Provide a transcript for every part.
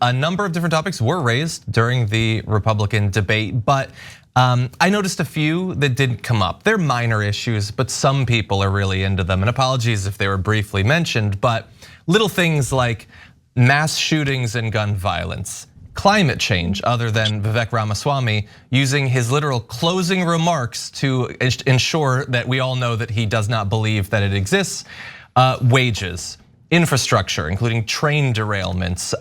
A number of different topics were raised during the Republican debate, but I noticed a few that didn't come up. They're minor issues, but some people are really into them. And apologies if they were briefly mentioned, but little things like mass shootings and gun violence, climate change, other than Vivek Ramaswamy using his literal closing remarks to ensure that we all know that he does not believe that it exists, wages, infrastructure, including train derailments,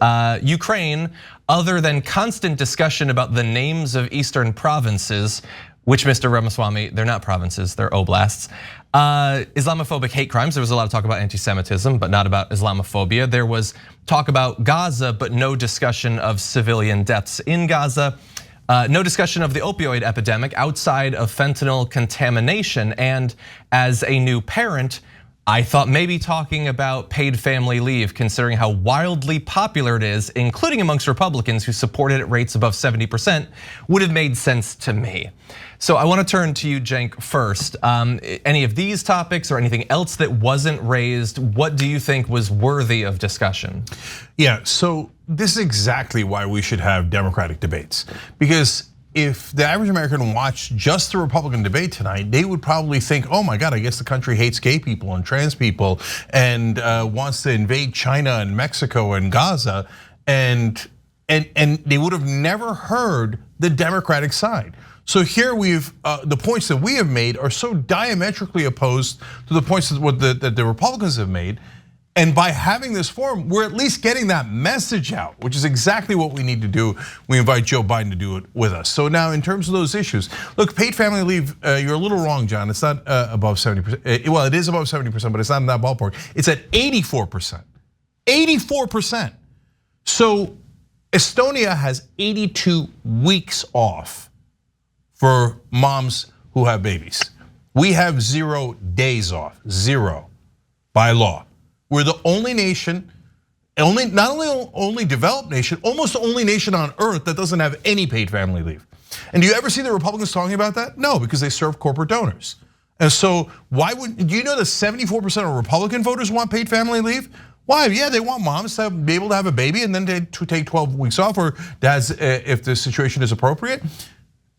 Ukraine, other than constant discussion about the names of eastern provinces, which Mr. Ramaswamy, they're not provinces, they're oblasts. Islamophobic hate crimes, there was a lot of talk about anti-Semitism, but not about Islamophobia. There was talk about Gaza, but no discussion of civilian deaths in Gaza. No discussion of the opioid epidemic outside of fentanyl contamination. And as a new parent, I thought maybe talking about paid family leave, considering how wildly popular it is, including amongst Republicans who support it at rates above 70%, would have made sense to me. So I want to turn to you, Cenk, first. Any of these topics or anything else that wasn't raised, what do you think was worthy of discussion? Yeah, so this is exactly why we should have Democratic debates. Because if the average American watched just the Republican debate tonight, they would probably think, oh my God, I guess the country hates gay people and trans people and wants to invade China and Mexico and Gaza. And they would have never heard the Democratic side. So here the points that we have made are so diametrically opposed to the points that the Republicans have made. And by having this forum, we're at least getting that message out, which is exactly what we need to do. We invite Joe Biden to do it with us. So now in terms of those issues, look, paid family leave, you're a little wrong, John. It's not above 70%. Well, it is above 70%, but it's not in that ballpark. It's at 84%, 84%. So Estonia has 82 weeks off for moms who have babies. We have 0 days off, 0 by law. We're the only nation, not only developed nation, almost the only nation on earth that doesn't have any paid family leave. And do you ever see the Republicans talking about that? No, because they serve corporate donors. And so do you know that 74% of Republican voters want paid family leave? Why? Yeah, they want moms to be able to have a baby and then to take 12 weeks off, or dads if the situation is appropriate.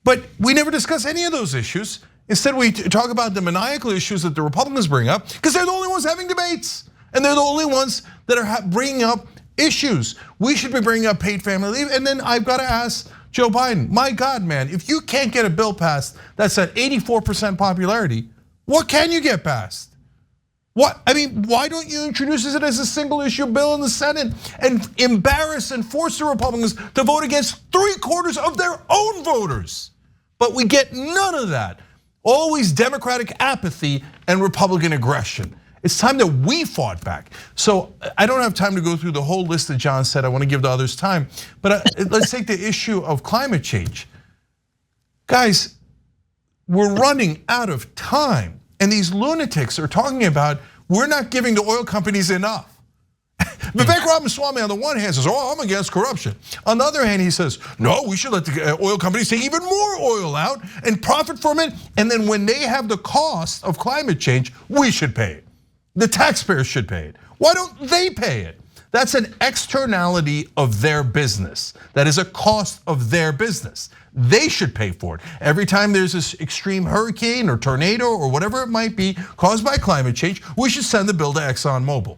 But we never discuss any of those issues. Instead, we talk about the maniacal issues that the Republicans bring up because they're the only ones having debates. And they're the only ones that are bringing up issues. We should be bringing up paid family leave. And then I've got to ask Joe Biden, my God, man, if you can't get a bill passed that's at 84% popularity, what can you get passed? I mean, why don't you introduce it as a single issue bill in the Senate and embarrass and force the Republicans to vote against 3/4 of their own voters? But we get none of that. Always Democratic apathy and Republican aggression. It's time that we fought back. So I don't have time to go through the whole list that John said. I want to give the others time. But let's take the issue of climate change. Guys, we're running out of time. And these lunatics are talking about we're not giving the oil companies enough. Vivek Ramaswamy on the one hand says, oh, I'm against corruption. On the other hand, he says, no, we should let the oil companies take even more oil out and profit from it. And then when they have the cost of climate change, we should pay it. The taxpayers should pay it. Why don't they pay it? That's an externality of their business. That is a cost of their business. They should pay for it. Every time there's this extreme hurricane or tornado or whatever it might be caused by climate change, we should send the bill to ExxonMobil.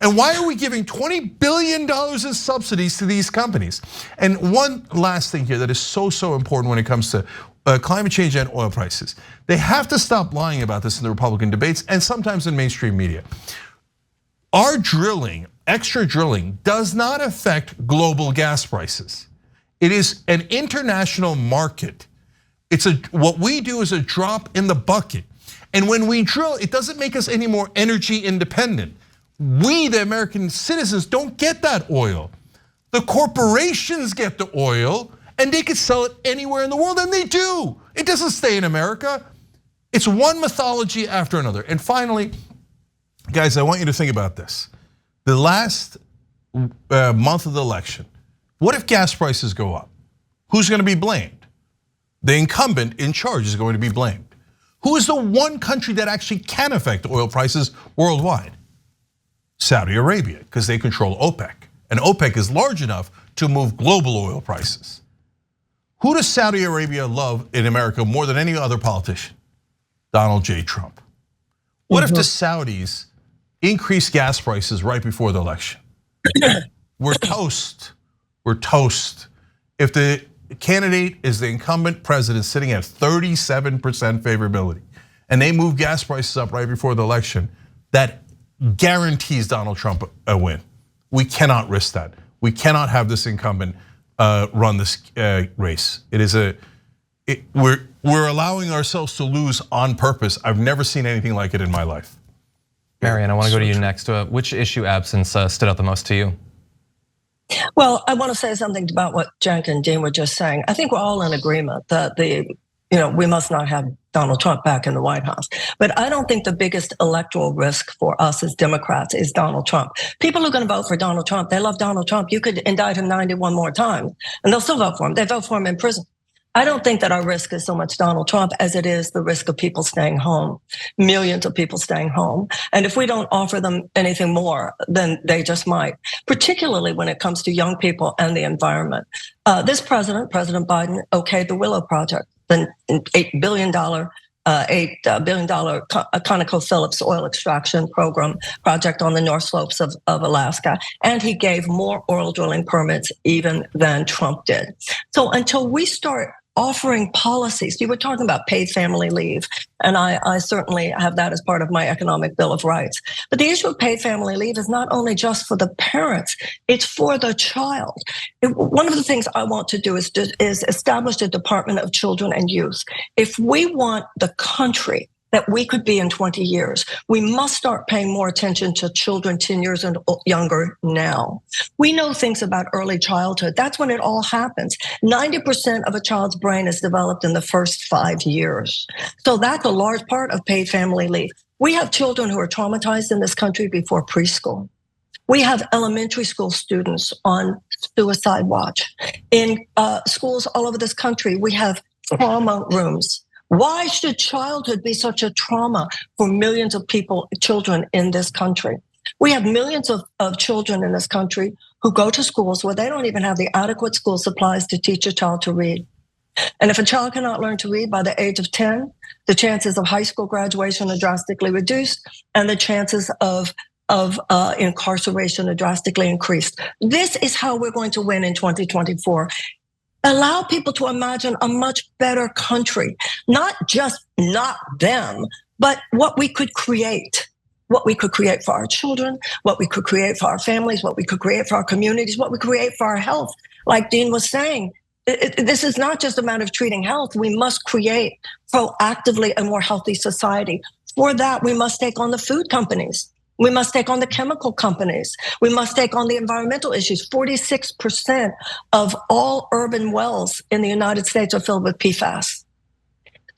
And why are we giving $20 billion in subsidies to these companies? And one last thing here that is so important when it comes to climate change and oil prices. They have to stop lying about this in the Republican debates and sometimes in mainstream media. Our drilling, extra drilling, does not affect global gas prices. It is an international market. What we do is a drop in the bucket. And when we drill, it doesn't make us any more energy independent. We, the American citizens, don't get that oil. The corporations get the oil, and they could sell it anywhere in the world, and they do. It doesn't stay in America. It's one mythology after another. And finally, guys, I want you to think about this. The last month of the election, what if gas prices go up? Who's going to be blamed? The incumbent in charge is going to be blamed. Who is the one country that actually can affect oil prices worldwide? Saudi Arabia, because they control OPEC. and OPEC is large enough to move global oil prices. Who does Saudi Arabia love in America more than any other politician? Donald J. Trump. What if the Saudis increase gas prices right before the election? We're toast. We're toast. If the candidate is the incumbent president sitting at 37% favorability, and they move gas prices up right before the election, that guarantees Donald Trump a win. We cannot risk that. We cannot have this incumbent run this race. We're allowing ourselves to lose on purpose. I've never seen anything like it in my life. Marianne, I want to go to you next. Which issue absence stood out the most to you? Well, I want to say something about what Cenk and Dean were just saying. I think we're all in agreement that we must not have Donald Trump back in the White House. But I don't think the biggest electoral risk for us as Democrats is Donald Trump. People who are going to vote for Donald Trump, they love Donald Trump. You could indict him 91 more times and they'll still vote for him. They vote for him in prison. I don't think that our risk is so much Donald Trump as it is the risk of people staying home, millions of people staying home. And if we don't offer them anything more, then they just might, particularly when it comes to young people and the environment. This President Biden, okayed the Willow Project, the $8 billion ConocoPhillips oil extraction project on the North Slopes of Alaska. And he gave more oil drilling permits even than Trump did. So until we start offering policies, you were talking about paid family leave, and I certainly have that as part of my economic bill of rights. But the issue of paid family leave is not only just for the parents, it's for the child. One of the things I want to do is establish a Department of Children and Youth. If we want the country that we could be in 20 years, we must start paying more attention to children 10 years and younger now. We know things about early childhood. That's when it all happens. 90% of a child's brain is developed in the first 5 years. So that's a large part of paid family leave. We have children who are traumatized in this country before preschool. We have elementary school students on suicide watch. In schools all over this country, we have trauma rooms. Why should childhood be such a trauma for millions of children in this country? We have millions of children in this country who go to schools where they don't even have the adequate school supplies to teach a child to read. And if a child cannot learn to read by the age of 10, the chances of high school graduation are drastically reduced, and the chances of incarceration are drastically increased. This is how we're going to win in 2024. Allow people to imagine a much better country, not just not them, but what we could create. What we could create for our children, what we could create for our families, what we could create for our communities, what we create for our health. Like Dean was saying, this is not just a matter of treating health. We must create proactively a more healthy society. For that, we must take on the food companies. We must take on the chemical companies. We must take on the environmental issues. 46% of all urban wells in the United States are filled with PFAS.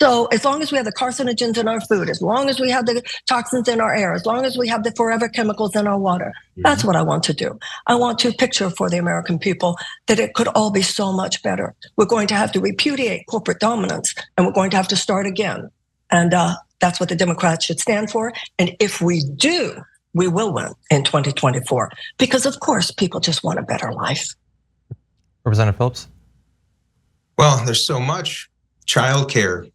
So as long as we have the carcinogens in our food, as long as we have the toxins in our air, as long as we have the forever chemicals in our water, that's what I want to do. I want to picture for the American people that it could all be so much better. We're going to have to repudiate corporate dominance, and we're going to have to start again. And that's what the Democrats should stand for. And if we do, we will win in 2024, because of course, people just want a better life. Representative Phillips? Well, there's so much. Childcare,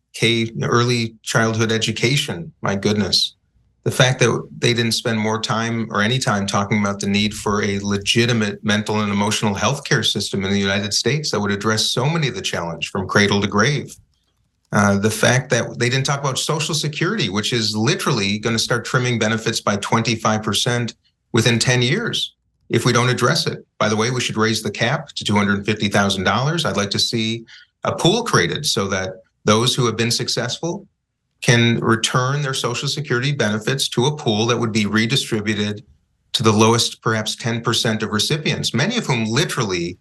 early childhood education, my goodness. The fact that they didn't spend more time or any time talking about the need for a legitimate mental and emotional health care system in the United States that would address so many of the challenge from cradle to grave. The fact that they didn't talk about Social Security, which is literally going to start trimming benefits by 25% within 10 years if we don't address it. By the way, we should raise the cap to $250,000. I'd like to see a pool created so that those who have been successful can return their Social Security benefits to a pool that would be redistributed to the lowest, perhaps 10% of recipients, many of whom literally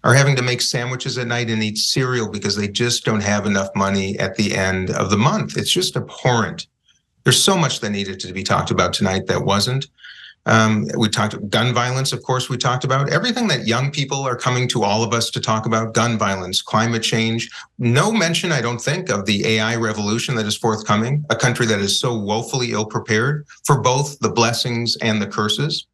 are having to make sandwiches at night and eat cereal because they just don't have enough money at the end of the month. It's just abhorrent. There's so much that needed to be talked about tonight that wasn't. We talked about gun violence, of course, we talked about everything that young people are coming to all of us to talk about: gun violence, climate change. No mention, I don't think, of the AI revolution that is forthcoming, a country that is so woefully ill prepared for both the blessings and the curses.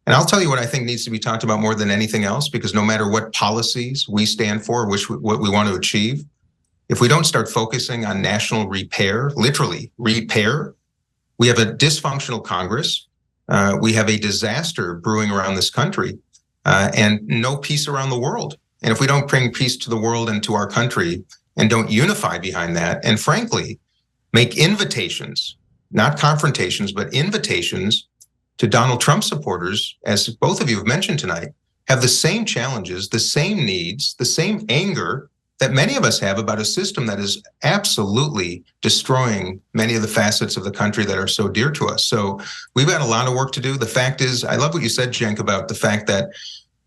And I'll tell you what I think needs to be talked about more than anything else, because no matter what policies we stand for, what we want to achieve, if we don't start focusing on national repair, literally repair, we have a dysfunctional Congress. We have a disaster brewing around this country, and no peace around the world. And if we don't bring peace to the world and to our country and don't unify behind that, and frankly, make invitations, not confrontations, but invitations to Donald Trump supporters, as both of you have mentioned tonight, have the same challenges, the same needs, the same anger that many of us have about a system that is absolutely destroying many of the facets of the country that are so dear to us. So we've got a lot of work to do. The fact is, I love what you said, Cenk, about the fact that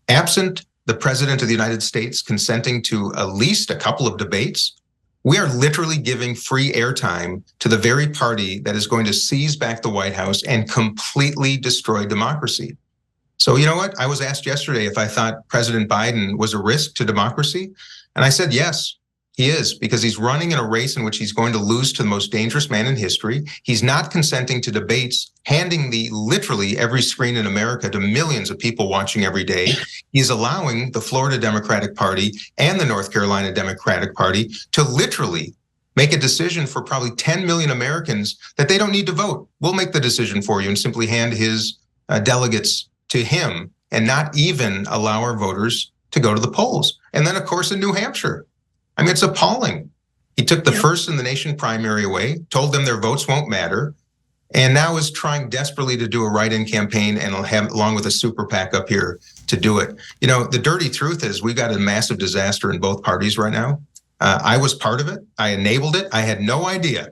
absent the president of the United States consenting to at least a couple of debates, we are literally giving free airtime to the very party that is going to seize back the White House and completely destroy democracy. So you know what? I was asked yesterday if I thought President Biden was a risk to democracy. And I said, yes, he is, because he's running in a race in which he's going to lose to the most dangerous man in history. He's not consenting to debates, handing literally every screen in America to millions of people watching every day. He's allowing the Florida Democratic Party and the North Carolina Democratic Party to literally make a decision for probably 10 million Americans that they don't need to vote. We'll make the decision for you, and simply hand his delegates to him and not even allow our voters to go to the polls. And then, of course, in New Hampshire, I mean, it's appalling. He took the first in the nation primary away, told them their votes won't matter, and now is trying desperately to do a write-in campaign and have, along with a super PAC up here, to do it. You know, the dirty truth is we've got a massive disaster in both parties right now. I was part of it. I enabled it. I had no idea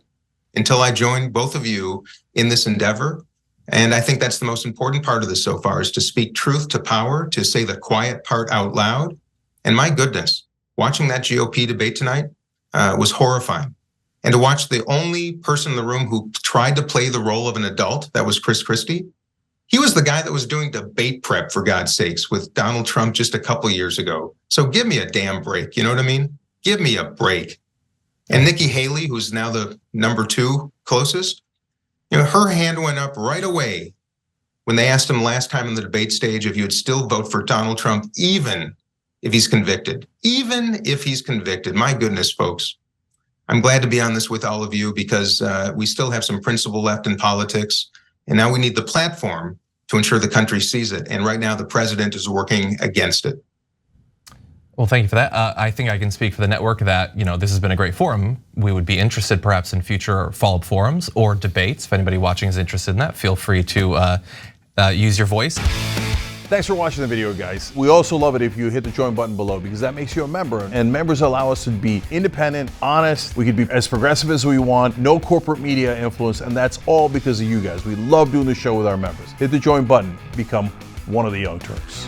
until I joined both of you in this endeavor. And I think that's the most important part of this so far, is to speak truth to power, to say the quiet part out loud. And my goodness, watching that GOP debate tonight was horrifying. And to watch the only person in the room who tried to play the role of an adult, that was Chris Christie. He was the guy that was doing debate prep, for God's sakes, with Donald Trump just a couple years ago. So give me a damn break, you know what I mean? Give me a break. And Nikki Haley, who's now the number 2 closest, you know, her hand went up right away when they asked him last time in the debate stage if you would still vote for Donald Trump, even if he's convicted. Even if he's convicted. My goodness, folks. I'm glad to be on this with all of you, because we still have some principle left in politics. And now we need the platform to ensure the country sees it. And right now the president is working against it. Well, thank you for that. I think I can speak for the network that, you know, this has been a great forum. We would be interested perhaps in future follow-up forums or debates. If anybody watching is interested in that, feel free to use your voice. Thanks for watching the video, guys. We also love it if you hit the join button below, because that makes you a member, and members allow us to be independent, honest. We can be as progressive as we want, no corporate media influence, and that's all because of you guys. We love doing the show with our members. Hit the join button, become one of the Young Turks.